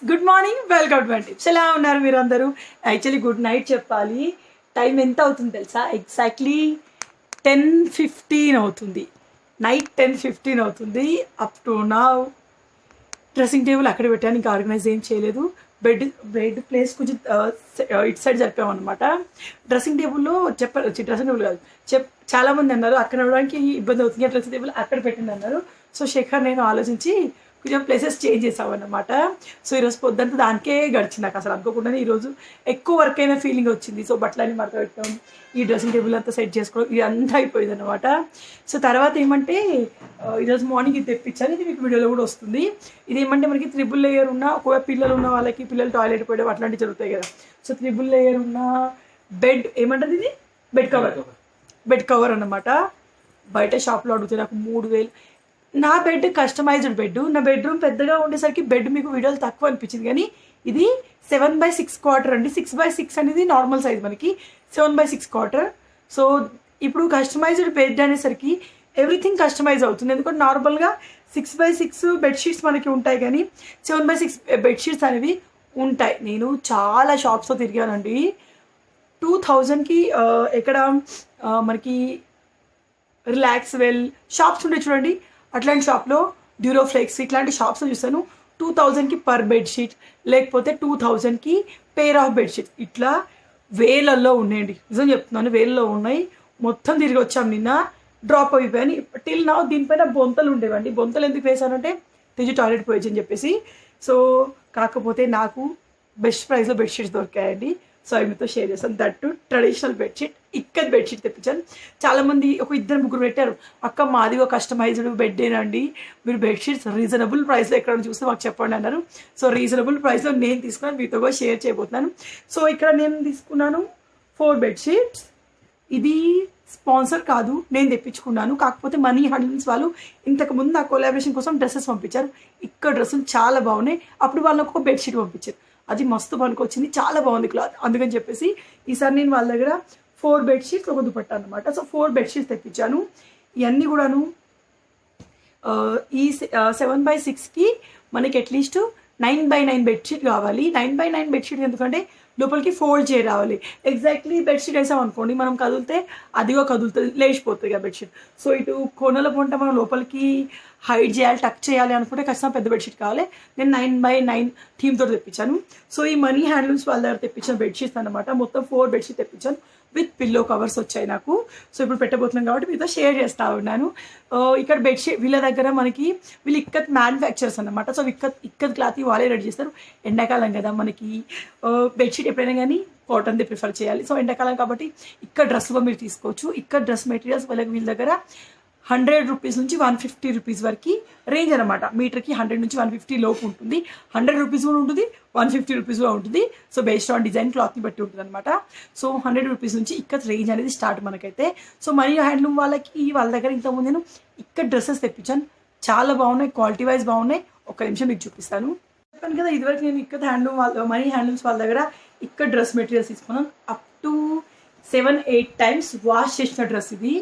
Good morning, welcome to my tips. ఎలా ఉన్నారు మీరు అందరూ? యాక్చువల్లీ గుడ్ నైట్ చెప్పాలి. టైం ఎంత అవుతుంది తెలుసా? ఎగ్జాక్ట్లీ 10:15 అవుతుంది. నైట్ 10:15 అవుతుంది. అప్ టు నా డ్రెస్సింగ్ టేబుల్ అక్కడ పెట్టాను, ఇంకా ఆర్గనైజ్ ఏం చేయలేదు. బెడ్ ప్లేస్ కొంచెం ఇటు సైడ్ చెప్పామన్నమాట. డ్రెస్సింగ్ టేబుల్లో చెప్పారు, డ్రెస్సింగ్ టేబుల్ కాదు చాలామంది అన్నారు అక్కడ నడవడానికి ఇబ్బంది అవుతుంది, డ్రెస్సింగ్ టేబుల్ అక్కడ పెట్టింది అన్నారు. సో శేఖర్ నేను ఆలోచించి కొంచెం ప్లేసెస్ చేంజ్ చేసామన్నమాట. సో ఈరోజు పొద్దుంతా దానికే గడిచింది. నాకు అసలు అనుకోకుండానే ఈరోజు ఎక్కువ వర్క్ అయిన ఫీలింగ్ వచ్చింది. సో బట్టలన్నీ మడత పెట్టడం, ఈ డ్రెస్సింగ్ టేబుల్ అంతా సెట్ చేసుకోవడం, ఇది అంతా అయిపోయింది అనమాట. సో తర్వాత ఏమంటే ఈరోజు మార్నింగ్ ఇది తెప్పించాను, ఇది మీకు వీడియోలో కూడా వస్తుంది. ఇది ఏమంటే మనకి 3 లేయర్ ఉన్న, ఒకవేళ పిల్లలు ఉన్న వాళ్ళకి పిల్లలు టాయిలెట్ పోయడం అట్లాంటివి జరుగుతాయి కదా. సో 3 లేయర్ ఉన్న బెడ్ ఏమంటుంది, ఇది బెడ్ కవర్ అన్నమాట. బయట షాప్లో అడిగితే నాకు 3,000. నా బెడ్ కస్టమైజ్డ్ బెడ్, నా బెడ్రూమ్ పెద్దగా ఉండేసరికి బెడ్ మీకు వీడియోలు తక్కువ అనిపించింది, కానీ ఇది 7/6 అండి. 6/6 అనేది నార్మల్ సైజ్, మనకి 7/6. సో ఇప్పుడు కస్టమైజ్డ్ బెడ్ అనేసరికి ఎవ్రీథింగ్ కస్టమైజ్ అవుతుంది. ఎందుకంటే నార్మల్గా 6/6 బెడ్షీట్స్ మనకి ఉంటాయి, కానీ 7/6 బెడ్షీట్స్ అనేవి ఉంటాయి. నేను చాలా షాప్స్లో తిరిగానండి. 2000కి ఎక్కడ మనకి రిలాక్స్ వెల్ షాప్స్ ఉంటాయి చూడండి, అట్లాంటి షాప్లో డ్యూరోఫ్లెక్స్ ఇట్లాంటి షాప్స్లో చూసాను 2000కి పర్ బెడ్షీట్, లేకపోతే 2000కి పేర్ ఆఫ్ బెడ్షీట్. ఇట్లా వేలల్లో ఉన్నాయండి, నిజం చెప్తున్నాను, వేలలో ఉన్నాయి. మొత్తం తిరిగి వచ్చాం, నిన్న డ్రాప్ అయిపోయాను. టిల్ నా దీనిపైన బొంతలు ఉండేవండి. బొంతలు ఎందుకు వేసానంటే తెజు టాయిలెట్ పోయొచ్చు అని చెప్పేసి. సో కాకపోతే నాకు బెస్ట్ ప్రైస్లో బెడ్షీట్స్ దొరికాయండి. సో అవి మీతో షేర్ చేస్తాను. That traditional bedsheet, ikat bedsheet తెప్పించాను. చాలామంది ఒక 2-3 పెట్టారు, అక్క మాది ఒక కస్టమైజ్డ్ బెడ్డేనండి, మీరు బెడ్షీట్స్ రీజనబుల్ ప్రైస్లో ఎక్కడ చూస్తే మాకు చెప్పండి అన్నారు. సో రీజనబుల్ ప్రైస్లో నేను తీసుకున్నాను, మీతో కూడా షేర్ చేయబోతున్నాను. సో ఇక్కడ నేను తీసుకున్నాను 4 బెడ్షీట్స్. ఇది స్పాన్సర్ కాదు, నేను తెప్పించుకున్నాను. కాకపోతే మనీ హ్యాండ్లూమ్స్ వాళ్ళు ఇంతకుముందు నా కొలాబరేషన్ కోసం డ్రెస్సెస్ పంపించారు. ఇక్కడ డ్రెస్సులు చాలా బాగున్నాయి. అప్పుడు వాళ్ళకు ఒక బెడ్షీట్ పంపించారు, అది మస్తు పనికొచ్చింది, చాలా బాగుంది క్లాత్. అందుకని చెప్పేసి ఈసారి నేను వాళ్ళ దగ్గర 4 బెడ్షీట్స్ ఒక దుపట్టా అనమాట. సో 4 బెడ్షీట్స్ తెప్పించాను. ఇవన్నీ కూడాను ఈ 7/6కి మనకి అట్లీస్ట్ 9/9 బెడ్షీట్ కావాలి. 9/9 బెడ్షీట్ ఎందుకంటే లోపలికి ఫోల్డ్ చేయ రావాలి. ఎగ్జాక్ట్లీ బెడ్షీట్ వేసాం అనుకోండి, మనం కదిలితే అదిగో కదులుతుంది, లేచిపోతుంది కదా బెడ్షీట్. సో ఇటు కొనల పొంట మనం లోపలికి హైడ్ చేయాలి, టక్ చేయాలి అనుకుంటే ఖచ్చితంగా పెద్ద బెడ్షీట్ కావాలి. నేను 9/9 థీమ్తో తెప్పించాను. సో ఈ మనీ హ్యాండ్లూమ్స్ వాళ్ళ దగ్గర తెప్పించిన బెడ్షీట్స్ అనమాట. మొత్తం 4 బెడ్షీట్ తెప్పించాను, విత్ పిల్లో కవర్స్ వచ్చాయి నాకు. సో ఇప్పుడు పెట్టబోతున్నాం కాబట్టి మీతో షేర్ చేస్తూ ఉన్నాను. ఇక్కడ బెడ్షీట్ వీళ్ళ దగ్గర మనకి వీళ్ళు ఇక్కత్ మ్యానుఫ్యాక్చర్స్ అనమాట. సో ఇక్కత్ క్లాత్ వాళ్ళే రెడీ చేస్తారు. ఎండాకాలం కదా, మనకి బెడ్షీట్ ఎప్పుడైనా కానీ కాటన్ది ప్రిఫర్ చేయాలి. సో ఎండాకాలం కాబట్టి ఇక్కడ డ్రెస్సుగా మీరు తీసుకోవచ్చు. ఇక్కడ డ్రెస్ మెటీరియల్స్ వీళ్ళ దగ్గర 100 రూపీస్ నుంచి 150 రూపీస్ వరకు రేంజ్ అనమాట. మీటర్కి 100 నుంచి 150 లోపు ఉంటుంది. 100 రూపీస్ కూడా ఉంటుంది, 150 రూపీస్ కూడా ఉంటుంది. సో బేస్డ్ ఆన్ డిజైన్ క్లాత్ని బట్టి ఉంటుంది అనమాట. సో 100 రూపీస్ నుంచి ఇక్కడ రేంజ్ అనేది స్టార్ట్ మనకైతే. సో మనీ హ్యాండ్లూమ్ వాళ్ళకి వాళ్ళ దగ్గర ఇంతకుముందు నేను ఇక్కడ డ్రెస్సెస్ తెప్పించాను, చాలా బాగున్నాయి, క్వాలిటీ వైజ్ బాగున్నాయి. ఒక్క నిమిషం మీకు చూపిస్తాను. చెప్పాను కదా, ఇదివరకు నేను ఇక్కడ మనీ హ్యాండ్లూమ్స్ వాళ్ళ దగ్గర ఇక్కడ డ్రెస్ మెటీరియల్స్ తీసుకున్నాను. అప్ టు 7-8 టైమ్స్ వాష్ చేసిన డ్రెస్ ఇది.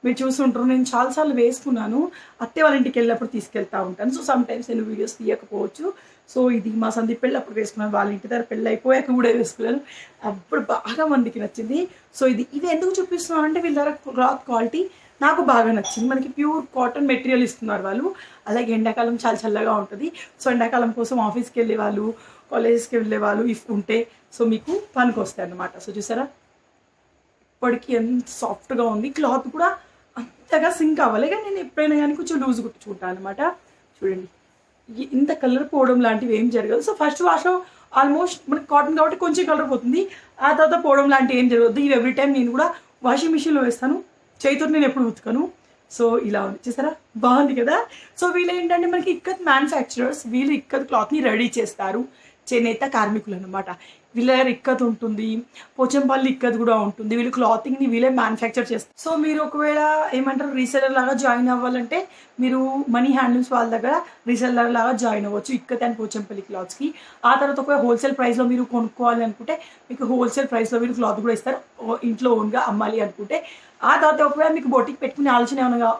మీరు చూస్తుంటారు, నేను చాలాసార్లు వేసుకున్నాను. అత్తే వాళ్ళ ఇంటికి వెళ్ళినప్పుడు తీసుకెళ్తూ ఉంటాను. సో సమ్ టైమ్స్ నేను వీడియోస్ తీయకపోవచ్చు. సో ఇది మా సందీప్ పెళ్ళి అప్పుడు వేసుకున్నాను, వాళ్ళ ఇంటి దగ్గర పెళ్ళి అయిపోయాక కూడా వేసుకున్నాను. అప్పుడు బాగా మందికి నచ్చింది. సో ఇది ఎందుకు చూపిస్తున్నాను అంటే వీళ్ళ దగ్గర క్లాత్ క్వాలిటీ నాకు బాగా నచ్చింది. మనకి ప్యూర్ కాటన్ మెటీరియల్ ఇస్తున్నారు వాళ్ళు. అలాగే ఎండాకాలం చాలా చల్లగా ఉంటుంది. సో ఎండాకాలం కోసం ఆఫీస్కి వెళ్ళే వాళ్ళు, కాలేజెస్కి వెళ్ళే వాళ్ళు ఇఫ్ ఉంటే సో మీకు పనికి వస్తాయి అన్నమాట. సో చూసారా, ఇప్పటికి ఎంత సాఫ్ట్గా ఉంది, క్లాత్ కూడా అంతగా సింక్ అవ్వాలి. కానీ నేను ఎప్పుడైనా కానీ కొంచెం లూజ్ కుట్టించుకుంటాను అనమాట. చూడండి, ఇంత కలర్ పోవడం లాంటివి ఏం జరగదు. సో ఫస్ట్ వాష్లో ఆల్మోస్ట్ మనకి కాటన్ కాబట్టి కొంచెం కలర్ పోతుంది, ఆ తర్వాత పోవడం లాంటివి ఏం జరగదు. ఇవి ఎవ్రీ టైం నేను కూడా వాషింగ్ మిషన్లో వేస్తాను, చేతితో నేను ఎప్పుడు ఉతకను. సో ఇలా ఉంది, చూసారా, బాగుంది కదా. సో వీళ్ళు ఏంటంటే మనకి ఇక్కత్ మ్యానుఫ్యాక్చరర్స్, వీళ్ళు ఇక్కత్ క్లాత్ని రెడీ చేస్తారు, చేనేత కార్మికులు అనమాట. వీళ్ళ దగ్గర ఇక్కత్ ఉంటుంది, పోచంపల్లి ఇక్కత్ కూడా ఉంటుంది. వీళ్ళు క్లాతింగ్ని వీళ్ళే మ్యానుఫ్యాక్చర్ చేస్తారు. సో మీరు ఒకవేళ ఏమంటారు రీసెలర్ లాగా జాయిన్ అవ్వాలంటే మీరు మనీ హ్యాండ్లూమ్స్ వాళ్ళ దగ్గర రీసెలర్ లాగా జాయిన్ అవ్వచ్చు ఇక్కత్ అండ్ పోచంపల్లి క్లాత్స్కి. ఆ తర్వాత ఒకవేళ హోల్సేల్ ప్రైస్లో మీరు కొనుక్కోవాలి అనుకుంటే మీకు హోల్సేల్ ప్రైస్లో మీరు క్లాత్ కూడా ఇస్తారు ఇంట్లో ఓన్గా అమ్మాలి అనుకుంటే. ఆ తర్వాత ఒకవేళ మీకు బొటిక్ పెట్టుకునే ఆలోచన ఏమైనా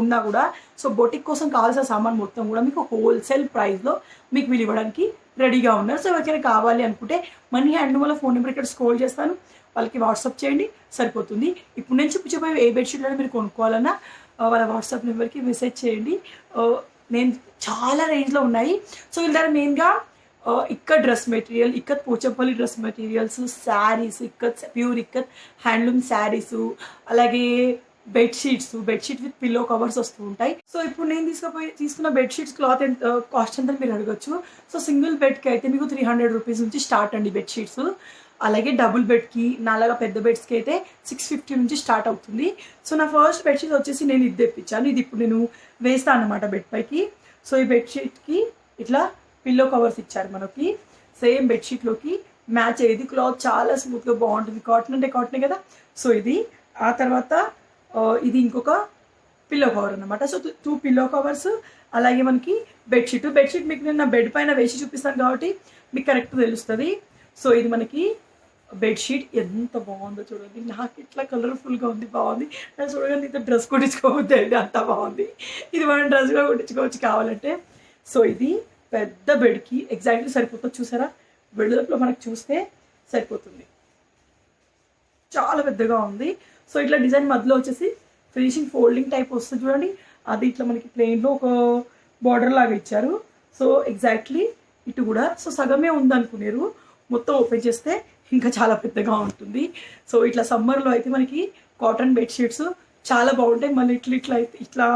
ఉన్నా కూడా సో బొటిక్ కోసం కావాల్సిన సామాన్ మొత్తం కూడా మీకు హోల్సేల్ ప్రైస్లో మీకు వీళ్ళు ఇవ్వడానికి రెడీగా ఉన్నారు. సో ఎవరికైనా కావాలి అనుకుంటే మనీ హ్యాండ్లూమ్ వల్ల ఫోన్ నెంబర్ ఇక్కడ స్క్రోల్ చేస్తాను, వాళ్ళకి వాట్సాప్ చేయండి సరిపోతుంది. ఇప్పుడు నేను చూపించబోయే ఏ బెడ్షీట్లను మీరు కొనుక్కోవాలన్నా వాళ్ళ వాట్సాప్ నెంబర్కి మెసేజ్ చేయండి. నేను చాలా రేంజ్లో ఉన్నాయి. సో వీళ్ళ దగ్గర మెయిన్గా ikat dress material, ikat Pochampally dress materials, saris, ikat pure ikat handloom saris, అలాగే bedsheets, bedsheet with pillow covers వస్తూ ఉంటాయి. సో ఇప్పుడు నేను తీసుకున్న బెడ్షీట్స్ క్లాత్ ఎంత కాస్ట్ ఎంత మీరు అడగచ్చు. సో సింగిల్ బెడ్కి అయితే మీకు 300 రూపీస్ నుంచి స్టార్ట్ అండి బెడ్షీట్స్. అలాగే డబుల్ బెడ్కి నాలాగా పెద్ద బెడ్స్కి అయితే 650 నుంచి స్టార్ట్ అవుతుంది. సో నా ఫస్ట్ బెడ్షీట్ వచ్చేసి నేను ఇది తెప్పించాను. ఇది ఇప్పుడు నేను వేస్తాను అన్నమాట బెడ్ పైకి. సో ఈ బెడ్షీట్కి ఇట్లా పిల్లో కవర్స్ ఇచ్చారు మనకి, సేమ్ బెడ్షీట్లోకి మ్యాచ్ అయ్యేది. క్లాత్ చాలా స్మూత్గా బాగుంటుంది, కాటన్ అంటే కాటనే కదా. సో ఇది ఆ తర్వాత ఇది ఇంకొక పిల్లో కవర్ అనమాట. సో 2 పిల్లో కవర్స్, అలాగే మనకి బెడ్షీట్ మీకు నేను నా బెడ్ పైన వేసి చూపిస్తాను కాబట్టి మీకు కరెక్ట్ తెలుస్తుంది. సో ఇది మనకి బెడ్షీట్ ఎంత బాగుందో చూడండి. నాకు ఇట్లా కలర్ఫుల్గా ఉంది, బాగుంది. నేను చూడగానే ఇంత డ్రెస్ కుట్టించుకోవద్దు అండి, అంత బాగుంది. ఇది మనం డ్రెస్గా కుట్టించుకోవచ్చు కావాలంటే. సో ఇది పెద్ద బెడ్కి ఎగ్జాక్ట్లీ సరిపోతుంది. చూసారా బెడ్ మనకు చూస్తే సరిపోతుంది, చాలా పెద్దగా ఉంది. సో ఇట్లా డిజైన్ మధ్యలో వచ్చేసి ఫినిషింగ్ ఫోల్డింగ్ టైప్ వస్తుంది చూడండి. అది ఇట్లా మనకి ప్లెయిన్లో ఒక బార్డర్ లాగా ఇచ్చారు. సో ఎగ్జాక్ట్లీ ఇటు కూడా సో సగమే ఉందనుకున్నారు, మొత్తం ఓపెన్ చేస్తే ఇంకా చాలా పెద్దగా ఉంటుంది. సో ఇట్లా సమ్మర్లో అయితే మనకి కాటన్ బెడ్షీట్స్ చాలా బాగుంటాయి. మళ్ళీ ఇట్లా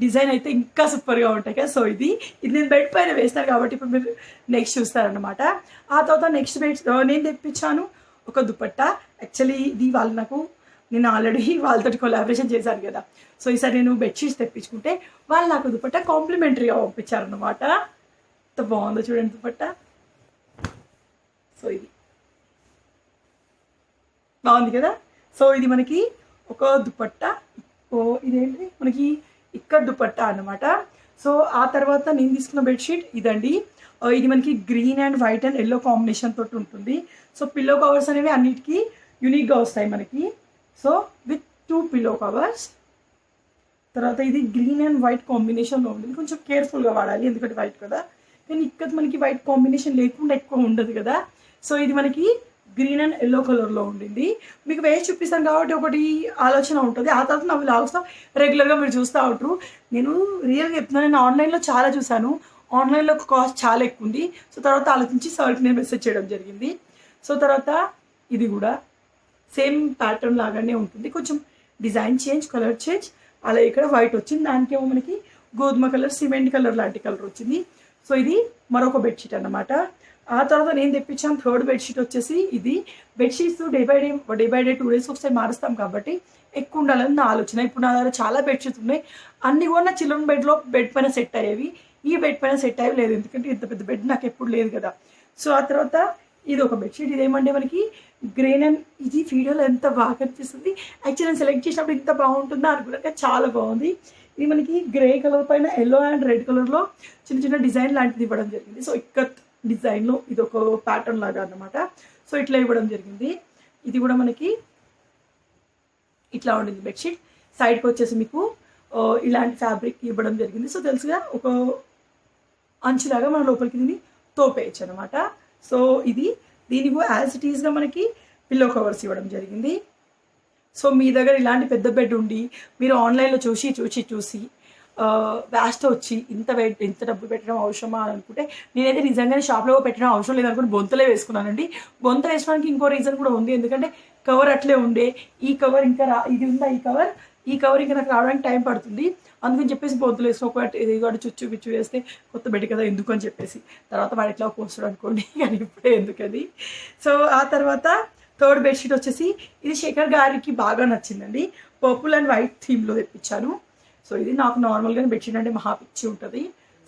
డిజైన్ అయితే ఇంకా సూపర్గా ఉంటాయి కదా. సో ఇది నేను బెడ్ పైన వేస్తాను కాబట్టి ఇప్పుడు మీరు నెక్స్ట్ చూస్తారనమాట. ఆ తర్వాత నెక్స్ట్ నేను తెప్పించాను ఒక దుపట్టా. యాక్చువల్లీ ఇది నేను ఆల్రెడీ వాళ్ళతో కొలాబరేషన్ చేశాను కదా. సో ఈసారి నేను బెడ్షీట్స్ తెప్పించుకుంటే వాళ్ళు నాకు దుపట్టా కాంప్లిమెంటరీగా పంపించారనమాట. ఎంత బాగుందో చూడండి దుపట్టా. సో ఇది బాగుంది కదా. సో ఇది మనకి ఒక దుపట్టా, ఇదేంటి మనకి ఇక్కడ దుపట్టా అన్నమాట. సో ఆ తర్వాత నేను తీసుకున్న బెడ్షీట్ ఇదండి. ఇది మనకి green and white and yellow combination తోటి ఉంటుంది. సో పిల్లో కవర్స్ అనేవి అన్నిటికీ యూనిక్గా వస్తాయి మనకి. So with 2 pillow covers. తర్వాత ఇది గ్రీన్ అండ్ వైట్ కాంబినేషన్లో ఉంటుంది, కొంచెం కేర్ఫుల్గా వాడాలి ఎందుకంటే వైట్ కదా. కానీ ఇక్కడ మనకి వైట్ కాంబినేషన్ లేకుండా ఎక్కువ ఉండదు కదా. సో ఇది మనకి గ్రీన్ అండ్ ఎల్లో కలర్లో ఉండింది. మీకు వేసి చూపిస్తాను కాబట్టి ఒకటి ఆలోచన ఉంటుంది. ఆ తర్వాత నా వ్లాగ్స్ రెగ్యులర్గా మీరు చూస్తూ ఉంటారు. నేను రియల్గా చెప్తున్నాను, నేను ఆన్లైన్లో చాలా చూశాను, ఆన్లైన్లో కాస్ట్ చాలా ఎక్కువ ఉంది. సో తర్వాత ఆలోచించి సార్కి నేను మెసేజ్ చేయడం జరిగింది. సో తర్వాత ఇది కూడా సేమ్ ప్యాటర్న్ లాగానే ఉంటుంది, కొంచెం డిజైన్ చేంజ్, కలర్ చేంజ్. అలా ఇక్కడ వైట్ వచ్చింది, దానికేమో మనకి గోధుమ కలర్, సిమెంట్ కలర్ లాంటి కలర్ వచ్చింది. సో ఇది మరొక బెడ్షీట్ అన్నమాట. ఆ తర్వాత నేను తెప్పించాను థర్డ్ బెడ్షీట్ వచ్చేసి ఇది. Bedsheets day by day 2 days ఒకసారి మారుస్తాం కాబట్టి ఎక్కువ ఉండాలని నా ఆలోచన. ఇప్పుడు నా దగ్గర చాలా బెడ్షీట్స్ ఉన్నాయి, అన్నీ కూడా నా చిల్డ్రన్ బెడ్ పైన సెట్ అయ్యేవి. ఈ బెడ్ పైన సెట్ అయ్యేవి లేదు, ఎందుకంటే ఇంత పెద్ద బెడ్ నాకు ఎప్పుడు లేదు కదా. సో ఆ తర్వాత ఇది ఒక బెడ్షీట్. ఇదేమంటే మనకి గ్రీన్ అండ్ ఇది వీడియోలో ఎంత బాగా కనిపిస్తుంది. యాక్చువల్లీ నేను సెలెక్ట్ చేసినప్పుడు ఇంత బాగుంటుందా అనుకున్నాక చాలా బాగుంది. ఇది మనకి గ్రే కలర్ పైన ఎల్లో అండ్ రెడ్ కలర్లో చిన్న చిన్న డిజైన్ లాంటిది ఇవ్వడం జరిగింది. సో ఇక్కత్ డిజైన్లో ఇది ఒక ప్యాటర్న్ లాగా అన్నమాట. సో ఇట్లా ఇవ్వడం జరిగింది. ఇది కూడా మనకి ఇట్లా ఉండింది బెడ్షీట్. సైడ్కి వచ్చేసి మీకు ఇలాంటి ఫ్యాబ్రిక్ ఇవ్వడం జరిగింది. సో తెలుసుగా ఒక అంచులాగా మన లోపలికి దీన్ని తోపేయచ్చు అనమాట. సో ఇది దీనికి యాజ్ ఇట్ ఈస్గా మనకి పిల్లో కవర్స్ ఇవ్వడం జరిగింది. సో మీ దగ్గర ఇలాంటి పెద్ద బెడ్ ఉండి మీరు ఆన్లైన్లో చూసి వ్యాస్ట్ వచ్చి ఇంత డబ్బు పెట్టడం అవసరమా అని అనుకుంటే, నేనైతే నిజంగానే షాప్లో పెట్టడం అవసరం లేదనుకుని బొంతలే వేసుకున్నానండి. బొంత వేసుకోవడానికి ఇంకో రీజన్ కూడా ఉంది, ఎందుకంటే కవర్ అట్లే ఉండే. ఈ కవర్ ఇంకా ఇది ఉందా, ఈ కవర్ ఇంకా నాకు రావడానికి టైం పడుతుంది, అందుకని చెప్పేసి బొంతలు వేసుకుని ఒకటి ఇది చుచ్చు పిచ్చు వేస్తే కొత్త బెడ్ కదా ఎందుకు అని చెప్పేసి, తర్వాత వాడు ఎట్లా పోస్తాడు అనుకోండి, కానీ ఇప్పుడే ఎందుకని. సో ఆ తర్వాత థర్డ్ బెడ్షీట్ వచ్చేసి ఇది శేఖర్ గారికి బాగా నచ్చిందండి. పర్పుల్ అండ్ వైట్ థీమ్లో తెప్పించాను. సో ఇది నాకు నార్మల్గా బెడ్షీట్ అంటే మహా పిచ్చి ఉంటుంది.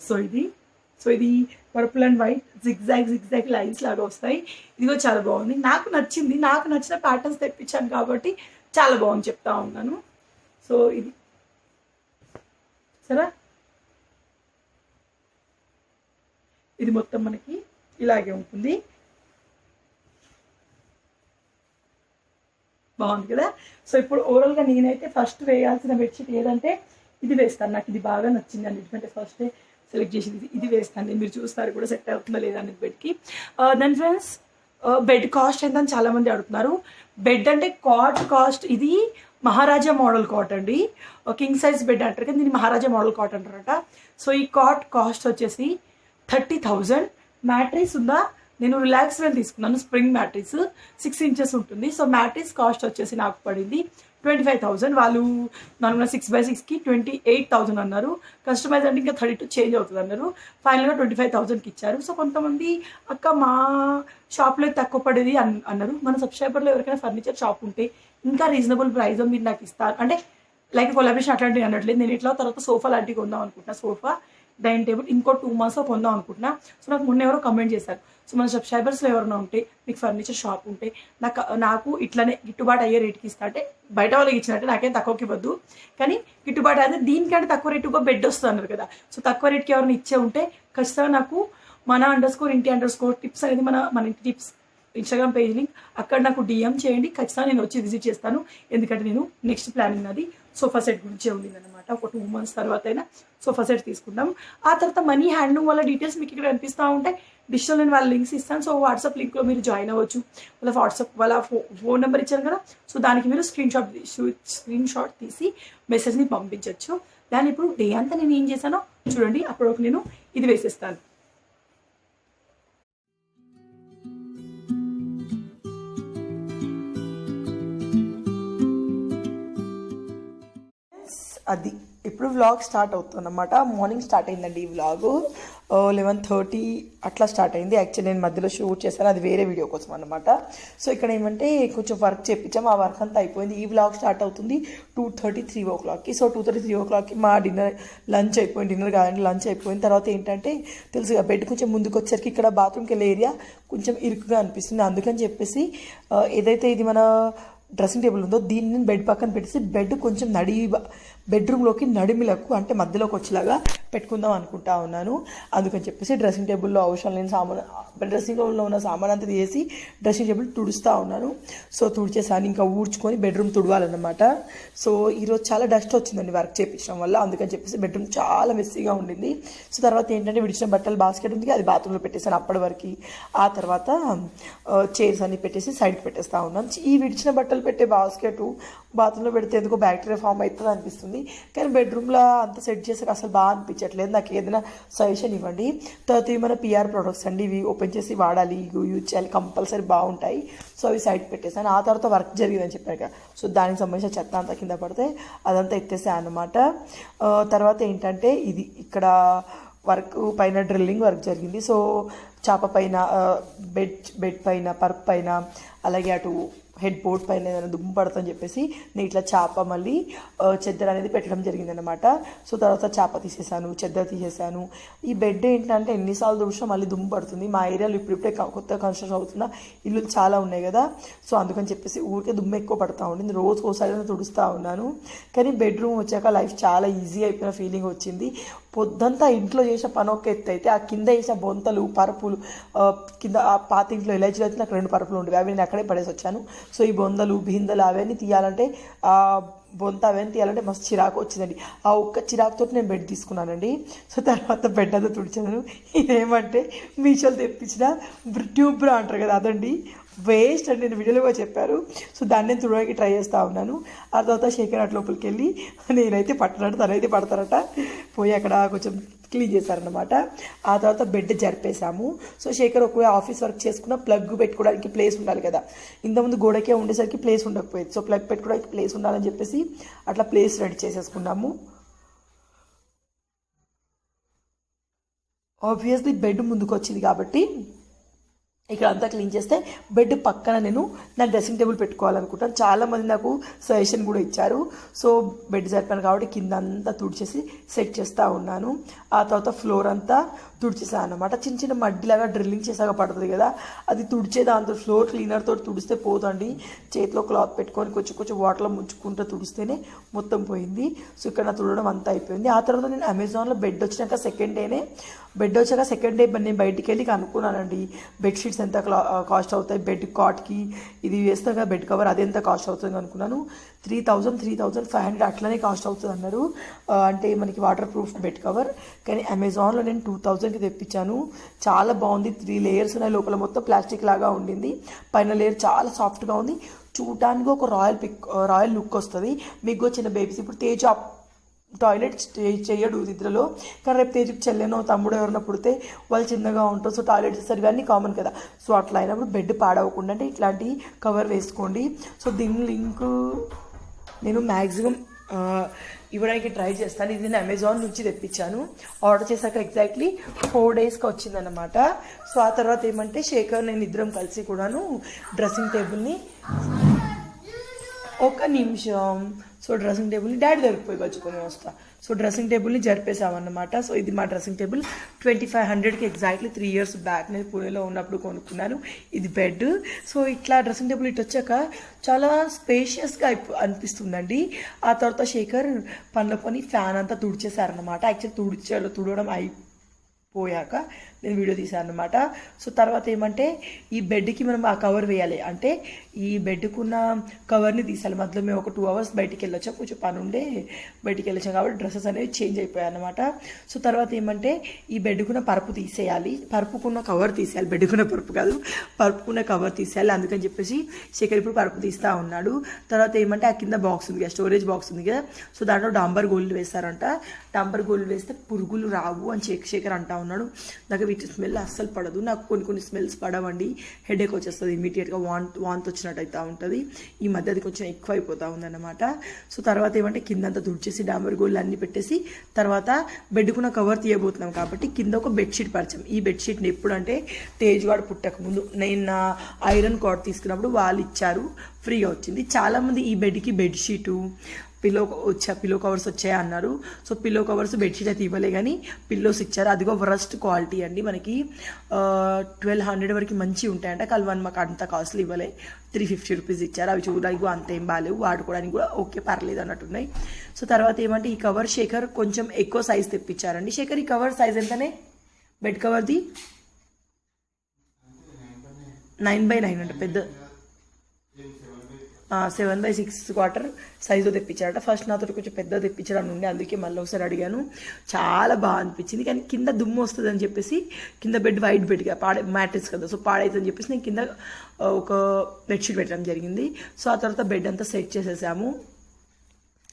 సో ఇది సో ఇది purple and white zigzag lines లాగా వస్తాయి. ఇదిగో చాలా బాగుంది, నాకు నచ్చింది. నాకు నచ్చిన ప్యాటర్న్స్ తెప్పించాను కాబట్టి చాలా బాగుంది చెప్తా ఉన్నాను. సో ఇది సరే, ఇది మొత్తం మనకి ఇలాగే ఉంటుంది. బాగుంది కదా. సో ఇప్పుడు ఓవరాల్గా నేనైతే ఫస్ట్ వేయాల్సిన బెడ్షీట్ ఏదంటే ఇది వేస్తాను. నాకు ఇది బాగా నచ్చింది అన్నిటికంటే ఫస్ట్ సెలెక్ట్ చేసింది ఇది వేస్తాను నేను. మీరు చూస్తారు కూడా సెట్ అవుతుందా లేదా అనేది బెడ్కి. దెన్ ఫ్రెండ్స్, బెడ్ కాస్ట్ ఎంత అని చాలామంది అడుగుతున్నారు. బెడ్ అంటే కాస్ట్ ఇది మహారాజా మోడల్ కాట్ అండి. కింగ్ సైజ్ బెడ్ అంటారు కదా, దీన్ని మహారాజా మోడల్ కాట్ అంటారట. సో ఈ కాస్ట్ వచ్చేసి 30,000. మ్యాట్రిస్ ఉందా, నేను రిలాక్స్ వెల్ తీసుకున్నాను. స్ప్రింగ్ మ్యాట్రిస్ 6 inches ఉంటుంది. సో మ్యాట్రిస్ కాస్ట్ వచ్చేసి నాకు పడింది 25,000. వాళ్ళు నార్మల్గా 6x6కి 28,000 అన్నారు. కస్టమైజ్ అంటే ఇంకా 32 చేంజ్ అవుతుంది అన్నారు. ఫైనల్గా 25,000కి ఇచ్చారు. సో కొంతమంది అక్క మా షాప్లో తక్కువ పడేది అన్నారు. మన సబ్స్క్రైబర్లో ఎవరికైనా ఫర్నిచర్ షాప్ ఉంటే ఇంకా రీజనబుల్ ప్రైస్ మీరు నాకు ఇస్తారు అంటే లైక్ కొలాబరేషన్ అట్లాంటివి అనట్లేదు. నేను ఇట్లా తర్వాత సోఫా లాంటివి కొందాం అనుకుంటున్నా. సోఫా డైనింగ్ టేబుల్ ఇంకో 2 monthsలో కొందాం అనుకుంటున్నా. సో నాకు మొన్న ఎవరో కమెంట్ చేశారు. సో మన సబ్స్క్రైబర్స్లో ఎవరైనా ఉంటే మీకు ఫర్నిచర్ షాప్ ఉంటే నాకు ఇట్లానే గిట్టుబాటు అయ్యే రేట్కి ఇస్తా. అంటే బయట వాళ్ళకి ఇచ్చినట్టే నాకేం తక్కువకి ఇవ్వద్దు, కానీ గిట్టుబాటు అయితే దీనికంటే తక్కువ రేటుగా బెడ్ వస్తుంది అన్నారు కదా. సో తక్కువ రేట్కి ఎవరైనా ఇచ్చే ఉంటే ఖచ్చితంగా నాకు మన_ఇంటి_టిప్స్ అనేది మన ఇంటి టిప్స్ ఇన్స్టాగ్రామ్ పేజ్ లింక్ అక్కడ నాకు డిఎం చేయండి. ఖచ్చితంగా నేను వచ్చి విజిట్ చేస్తాను. ఎందుకంటే నేను నెక్స్ట్ ప్లానింగ్ అది సోఫా సెట్ గురించే ఉండిందనమాట. ఒక 2 months తర్వాత అయినా సోఫా సెట్ తీసుకుందాం. ఆ తర్వాత మనీ హ్యాండ్లూమ్ వాళ్ళ డీటెయిల్స్ మీకు ఇక్కడ కనిపిస్తూ ఉంటాయి. డిజిటల్ నేను వాళ్ళ లింక్స్ ఇస్తాను. సో వాట్సాప్ లింక్లో మీరు జాయిన్ అవ్వచ్చు. వాళ్ళ ఫోన్ నెంబర్ ఇచ్చాను కదా, సో దానికి మీరు స్క్రీన్ షాట్ తీసి మెసేజ్ని పంపించవచ్చు. దాన్ని ఇప్పుడు డే అంతా నేను ఏం చేశానో చూడండి. అప్పుడు నేను ఇది వేసేస్తాను. అది ఇప్పుడు వ్లాగ్ స్టార్ట్ అవుతుంది అన్నమాట. మార్నింగ్ స్టార్ట్ అయిందండి ఈ వ్లాగు. 11:30 అట్లా స్టార్ట్ అయింది. యాక్చువల్లీ నేను మధ్యలో షూట్ చేశాను, అది వేరే వీడియో కోసం అనమాట. సో ఇక్కడ ఏమంటే కొంచెం వర్క్ చేయించాం, ఆ వర్క్ అంతా అయిపోయింది. ఈ వ్లాగ్ స్టార్ట్ అవుతుంది 2:30, 3 o'clockకి. సో 2:30, 3 o'clockకి మా లంచ్ అయిపోయింది. డిన్నర్ కాదండి, లంచ్ అయిపోయిన తర్వాత ఏంటంటే తెలుసుగా బెడ్ కొంచెం ముందుకు వచ్చేసరికి ఇక్కడ బాత్రూమ్కి వెళ్ళే ఏరియా కొంచెం ఇరుకుగా అనిపిస్తుంది. అందుకని చెప్పేసి ఏదైతే ఇది మన డ్రెస్సింగ్ టేబుల్ ఉందో దీన్ని బెడ్ పక్కన పెట్టేసి బెడ్ కొంచెం బెడ్రూమ్లోకి నడిమిలకు అంటే మధ్యలోకి వచ్చేలాగా పెట్టుకుందాం అనుకుంటా ఉన్నాను. అందుకని చెప్పేసి డ్రెస్సింగ్ టేబుల్లో అవసరం లేని డ్రెస్సింగ్ టేబుల్లో ఉన్న సామాన్ అంతా తీసి డ్రెస్సింగ్ టేబుల్ తుడుస్తూ ఉన్నాను. సో తుడిచేసాను, ఇంకా ఊడ్చుకొని బెడ్రూమ్ తుడవాలన్నమాట. సో ఈరోజు చాలా డస్ట్ వచ్చిందండి వర్క్ చేయించడం వల్ల. అందుకని చెప్పేసి బెడ్రూమ్ చాలా మెస్సీగా ఉండింది. సో తర్వాత ఏంటంటే విడిచిన బట్టలు బాస్కెట్ ఉంది, అది బాత్రూంలో పెట్టేసాను అప్పటి వరకు. ఆ తర్వాత చైర్స్ అన్ని పెట్టేసి సైడ్కి పెట్టేస్తూ ఉన్నాను. ఈ విడిచిన బట్టలు పెట్టే బాస్కెట్ బాత్రూంలో పెడితే ఎందుకో బ్యాక్టీరియా ఫామ్ అవుతుంది అనిపిస్తుంది, కానీ బెడ్రూమ్లో అంతా సెట్ చేసాక అసలు బాగా అనిపించట్లేదు. నాకు ఏదైనా సజెషన్ ఇవ్వండి. తర్వాత ఇవి మన పిఆర్ ప్రొడక్ట్స్ అండి, ఇవి ఓపెన్ చేసి వాడాలి, యూజ్ చేయాలి, కంపల్సరీ బాగుంటాయి. సో అవి సైడ్ పెట్టేసాను. ఆ తర్వాత వర్క్ జరిగిందని చెప్పాక సో దానికి సంబంధించిన చెత్త అంతా కింద పడితే అదంతా ఎత్తేసాను అన్నమాట. తర్వాత ఏంటంటే ఇది ఇక్కడ వర్క్ పైన డ్రిల్లింగ్ వర్క్ జరిగింది. సో చాప పైన బెడ్ పైన పర్ప్ పైన అలాగే అటు హెడ్ బోర్డ్ పైన ఏదైనా దుమ్ము పడుతుందని చెప్పేసి నేను ఇట్లా చాప మళ్ళీ చెద్దర అనేది పెట్టడం జరిగిందనమాట. సో తర్వాత చాప తీసేసాను, చెద్దర తీసేసాను. ఈ బెడ్ ఏంటంటే ఎన్నిసార్లు తుడిచినా మళ్ళీ దుమ్ము పడుతుంది. మా ఏరియాలో ఇప్పుడిప్పుడే కొత్త కన్స్ట్రక్షన్ అవుతున్న ఇల్లు చాలా ఉన్నాయి కదా, సో అందుకని చెప్పేసి ఊరికే దుమ్ము ఎక్కువ పడుతూ ఉండింది. రోజుకు ఒకసారి తుడుస్తూ ఉన్నాను. కానీ బెడ్రూమ్ వచ్చాక లైఫ్ చాలా ఈజీ అయిపోయిన ఫీలింగ్ వచ్చింది. పొద్దంతా ఇంట్లో చేసే పని ఒక ఎత్తు అయితే ఆ కింద వేసిన బొంతలు పరుపులు కింద ఆ పాత ఇంట్లో ఎలర్జీలు అయితే నాకు 2 పరుపులు ఉండేవి, అవి నేను అక్కడే పడేసి వచ్చాను. సో ఈ బొందలు బిందెలు అవన్నీ తీయాలంటే బొంత అవన్నీ తీయాలంటే మస్తు చిరాకు వచ్చిందండి. ఆ ఒక్క చిరాకుతో నేను బెడ్ తీసుకున్నానండి. సో తర్వాత బెడ్ అంతా తుడిచాను. ఇదేమంటే మీషోలో తెప్పించిన ట్యూబ్ బ్రా అంటారు కదా, అదండి వేస్ట్ అని నేను వీడియోలో చెప్పారు. సో దాన్ని నేను తుడవడానికి ట్రై చేస్తూ ఉన్నాను. ఆ తర్వాత శేఖర్ అట్ లోపలికి వెళ్ళి నేనైతే పట్టనట్టు తనైతే పడతారట పోయి అక్కడ కొంచెం క్లీన్ చేశారనమాట. ఆ తర్వాత బెడ్ జరిపేశాము. సో శేఖర్ ఒకవేళ ఆఫీస్ వర్క్ చేసుకున్న ప్లగ్ పెట్టుకోవడానికి ప్లేస్ ఉండాలి కదా, ఇంతకుముందు గోడకే ఉండేసరికి ప్లేస్ ఉండకపోయేది. సో ప్లగ్ పెట్టుకోవడానికి ప్లేస్ ఉండాలని చెప్పేసి అట్లా ప్లేస్ రెడీ చేసేసుకున్నాము. ఆబ్వియస్లీ బెడ్ ముందుకు వచ్చింది కాబట్టి ఇక్కడ అంతా క్లీన్ చేస్తే బెడ్ పక్కన నేను నా డ్రెస్సింగ్ టేబుల్ పెట్టుకోవాలనుకుంటాను. చాలామంది నాకు సజెషన్ కూడా ఇచ్చారు. సో బెడ్ జరిపాను కాబట్టి కింద అంతా తుడిచేసి సెట్ చేస్తూ ఉన్నాను. ఆ తర్వాత ఫ్లోర్ అంతా తుడిచేసాను అనమాట. చిన్న చిన్న మడ్డిలాగా డ్రిల్లింగ్ చేసాక పడుతుంది కదా, అది తుడిచే దాంతో ఫ్లోర్ క్లీనర్తో తుడిస్తే పోతండి. చేతిలో క్లాత్ పెట్టుకొని కొంచెం కొంచెం వాటర్లో ముంచుకుంటూ తుడిస్తేనే మొత్తం పోయింది. సో ఇక్కడ నా తుడడం అంతా అయిపోయింది. ఆ తర్వాత నేను అమెజాన్లో బెడ్ వచ్చాక సెకండ్ డే నేను బయటికి వెళ్ళి అనుకున్నానండి బెడ్షీట్స్ ఎంత కాస్ట్ అవుతాయి, బెడ్ కాట్కి ఇది వేస్తాగా బెడ్ కవర్ అది ఎంత కాస్ట్ అవుతుంది అనుకున్నాను. 3,500 అట్లనే కాస్ట్ అవుతుంది అన్నారు. అంటే మనకి వాటర్ ప్రూఫ్ బెడ్ కవర్. కానీ అమెజాన్లో నేను 2,000కి తెప్పించాను. చాలా బాగుంది. 3 లేయర్స్ ఉన్నాయి. లోపల మొత్తం ప్లాస్టిక్ లాగా ఉండింది. పైన లేయర్ చాలా సాఫ్ట్గా ఉంది. చూడటానికి ఒక రాయల్ లుక్ వస్తుంది. మీకు చిన్న బేబీస్ ఇప్పుడు తేజ టాయిలెట్ చేయడు నిద్రలో, కానీ రేపు తేజుకి చెల్లెనో తమ్ముడు ఎవరైనా పుడితే వాళ్ళు చిన్నగా ఉంటారు. సో టాయిలెట్ చేస్తారు, ఇవన్నీ కామన్ కదా. సో అట్లా అయినప్పుడు బెడ్ పాడవకుండా అంటే ఇట్లాంటి కవర్ వేసుకోండి. సో దీని లింక్ నేను మ్యాక్సిమం ఇవ్వడానికి ట్రై చేస్తాను. ఇది నేను అమెజాన్ నుంచి తెప్పించాను. ఆర్డర్ చేశాక ఎగ్జాక్ట్లీ 4 డేస్కి వచ్చిందనమాట. సో ఆ తర్వాత ఏమంటే శేఖర్ నేను ఇద్దరం కలిసి కూడాను డ్రెస్సింగ్ టేబుల్ని ఒక నిమిషం డ్రెస్సింగ్ టేబుల్ని డాడీ దగ్గరికి పోయి వచ్చుకొని వస్తా. సో డ్రెస్సింగ్ టేబుల్ని జరిపేసామన్నమాట. సో ఇది మా డ్రెస్సింగ్ టేబుల్ 2,500కి ఎగ్జాక్ట్లీ 3 years బ్యాక్ నేను పూణేలో ఉన్నప్పుడు కొనుక్కున్నాను. ఇది బెడ్. సో ఇట్లా డ్రెస్సింగ్ టేబుల్ ఇటు వచ్చాక చాలా స్పేషియస్గా అనిపిస్తుందండి. ఆ తర్వాత శేఖర్ పనుకొని ఫ్యాన్ అంతా తుడిచేశారనమాట. యాక్చువల్లీ తుడవడం అయిపోయాక నేను వీడియో తీశాను అనమాట. సో తర్వాత ఏమంటే ఈ బెడ్కి మనం ఆ కవర్ వేయాలి. అంటే ఈ బెడ్కున్న కవర్ని తీసాలి. మధ్యలో మేము ఒక 2 hours బయటికి వెళ్ళొచ్చాం, కొంచెం పని ఉండే బయటికి వెళ్ళొచ్చాం కాబట్టి డ్రెస్సెస్ అనేవి చేంజ్ అయిపోయాయి అనమాట. సో తర్వాత ఏమంటే ఈ బెడ్కున్న పరుపు తీసేయాలి, పరుపుకున్న కవర్ తీసేయాలి. బెడ్కున్న పరుపు కాదు, పరుపుకున్న కవర్ తీసేయాలి. అందుకని చెప్పేసి శేఖర్ ఇప్పుడు పరుపు తీస్తూ ఉన్నాడు. తర్వాత ఏమంటే ఆ కింద బాక్స్ ఉంది కదా, స్టోరేజ్ బాక్స్ ఉంది కదా. సో దాంట్లో డాంబర్ గోల్డ్ వేస్తారంట. డాంబర్ గోల్డ్ వేస్తే పురుగులు రావు అని శేఖర్ అంటా ఉన్నాడు. నాకు వీటి స్మెల్ అస్సలు పడదు. నాకు కొన్ని స్మెల్స్ పడవండి, హెడేక్ వచ్చేస్తుంది ఇమీడియట్గా, వాంత్ వచ్చినట్టు అవుతూ ఉంటుంది. ఈ మధ్య అది కొంచెం ఎక్కువ అయిపోతూ ఉందన్నమాట. సో తర్వాత ఏమంటే కిందంతా తుడిచేసి డాంబర్ గోల్డ్ అన్నీ పెట్టేసి తర్వాత బెడ్కున్న కవర్ తీయబోతున్నాం కాబట్టి కింద ఒక బెడ్షీట్ పరిచాం. ఈ బెడ్షీట్ని ఎప్పుడంటే తేజ్వాడు పుట్టక ముందు నేను నా ఐరన్ కార్డ్ తీసుకున్నప్పుడు వాళ్ళు ఇచ్చారు, ఫ్రీగా వచ్చింది. చాలామంది ఈ బెడ్కి బెడ్షీటు పిల్లో కవర్స్ వచ్చాయి అన్నారు. సో పిల్లో కవర్స్ బెడ్షీట్ అయితే ఇవ్వలే, కానీ పిల్లోస్ ఇచ్చారు. అదిగో వరస్ట్ క్వాలిటీ అండి. మనకి 1,200 వరకు మంచి ఉంటాయంట. కలవని మాకు అంత కాస్ట్లీ ఇవ్వలే, 350 రూపీస్ ఇచ్చారు. అవి చూడడానికి అంతేం బాగాలేవు, వాడుకోవడానికి కూడా ఓకే పర్లేదు అన్నట్టున్నాయి. సో తర్వాత ఏమంటే ఈ కవర్ శేఖర్ కొంచెం ఎక్కువ సైజ్ తెప్పించారండి. శేఖర్ ఈ కవర్ సైజ్ ఎంతనే బెడ్ కవర్ది? 9x9 అంటే పెద్ద 7/6 సైజు తెప్పించాడట. ఫస్ట్ నాతో కొంచెం పెద్ద తెప్పించడం ఉండే, అందుకే మళ్ళీ ఒకసారి అడిగాను. చాలా బాగా అనిపించింది. కానీ కింద దుమ్ము వస్తుంది అని చెప్పేసి కింద బెడ్ వైట్ బెడ్గా మ్యాట్రెస్ కదా, సో పాడైతుందని చెప్పేసి నేను కింద ఒక బెడ్షీట్ పెట్టడం జరిగింది. సో ఆ తర్వాత బెడ్ అంతా సెట్ చేసేసాము.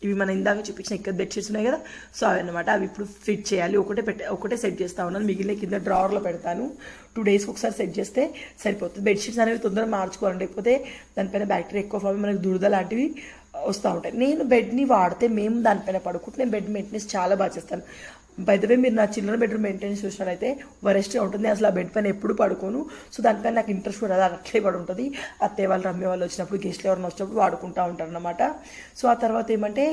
ఇవి మనం ఇందాక చూపించిన ఇక్కడ బెడ్షీట్స్ ఉన్నాయి కదా, సో అవి అనమాట. అవి ఇప్పుడు ఫిట్ చేయాలి. ఒకటే సెట్ చేస్తూ ఉన్నాను, మిగిలిన కింద డ్రావర్లో పెడతాను. 2 daysకి ఒకసారి సెట్ చేస్తే సరిపోతుంది. బెడ్షీట్స్ అనేవి తొందరగా మార్చుకోవాలి, లేకపోతే దానిపైన బ్యాక్టీరియా ఎక్కువ ఫామ్ మనకి దురద లాంటివి వస్తూ ఉంటాయి. నేను బెడ్ని వాడితే మేము దానిపైన పడుకుంటే నేను బెడ్ మెయింటెనెన్స్ చాలా బాగా చేస్తాను. బై ద వే మీరు నా చిల్డ్రన్ బెడ్రూమ్ మెయింటెనెన్స్ చూసినట్లయితే వరెస్ట్గా ఉంటుంది. అసలు ఆ బెడ్ పైన ఎప్పుడు పడుకోను. సో దానిపైన నాకు ఇంట్రెస్ట్ కూడా అది అట్లే పడి ఉంటుంది. అత్తయ్య వాళ్ళు రమ్మే వాళ్ళు వచ్చినప్పుడు గెస్ట్లు ఎవరైనా వచ్చినప్పుడు వాడుకుంటూ ఉంటారు అనమాట. సో ఆ తర్వాత ఏమంటే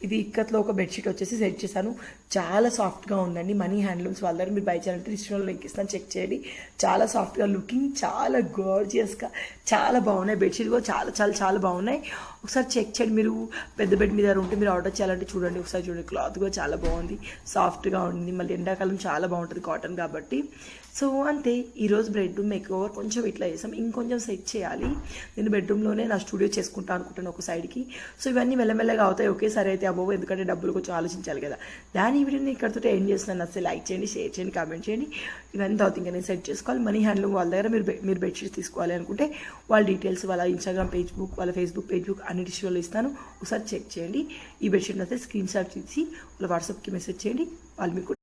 ఇది ఇక్కత్లో ఒక బెడ్షీట్ వచ్చేసి సెట్ చేశాను. చాలా సాఫ్ట్గా ఉందండి. మనీ హ్యాండ్లూమ్స్ వాళ్ళ దగ్గర మీరు బై చేయాలంటే డిస్క్రిప్షన్లో లింక్ ఇస్తాను, చెక్ చేయండి. చాలా సాఫ్ట్గా, లుకింగ్ చాలా గార్జియస్గా చాలా బాగున్నాయి. బెడ్షీట్ కూడా చాలా చాలా చాలా బాగున్నాయి. ఒకసారి చెక్ చేయండి. మీరు పెద్ద బెడ్ మీద ఉంటే మీరు ఆర్డర్ చేయాలంటే చూడండి, ఒకసారి చూడండి. క్లాత్ కూడా చాలా బాగుంది, సాఫ్ట్గా ఉంది. మళ్ళీ ఎండాకాలం చాలా బాగుంటుంది కాటన్ కాబట్టి. సో అంతే, ఈరోజు బెడ్రూమ్ మేకోవర్ కొంచెం ఇట్లా చేసాం. ఇంకొంచెం సెట్ చేయాలి. నేను బెడ్రూమ్లోనే నా స్టూడియో చేసుకుంటాను అనుకుంటాను ఒక సైడ్కి. సో ఇవన్నీ మెల్లమెల్లగా అవుతాయి, ఒకేసారి అయితే అబ్బో, ఎందుకంటే డబ్బులు కొంచెం ఆలోచించాలి కదా. దాని వీడియోని ఇక్కడితో ఏం చేస్తున్నాను, అసలు లైక్ చేయండి, షేర్ చేయండి, కామెంట్ చేయండి. ఇవన్నీ తర్వాత ఇంకా నేను సెట్ చేసుకోవాలి. మనీ హ్యాండ్లూమ్ వాళ్ళ దగ్గర మీరు బెడ్షీట్స్ తీసుకోవాలి అనుకుంటే వాళ్ళ డీటెయిల్స్, వాళ్ళ ఇన్స్టాగ్రామ్ పేజ్ బుక్, వాళ్ళ ఫేస్బుక్ పేజ్ బుక్ అన్ని డిస్ట్రిక్ట్లో ఇస్తాను, ఒకసారి చెక్ చేయండి. ఈ బెడ్షీట్ని అయితే స్క్రీన్ షాట్ తీసి వాళ్ళ వాట్సాప్కి మెసేజ్ చేయండి, వాళ్ళు మీకు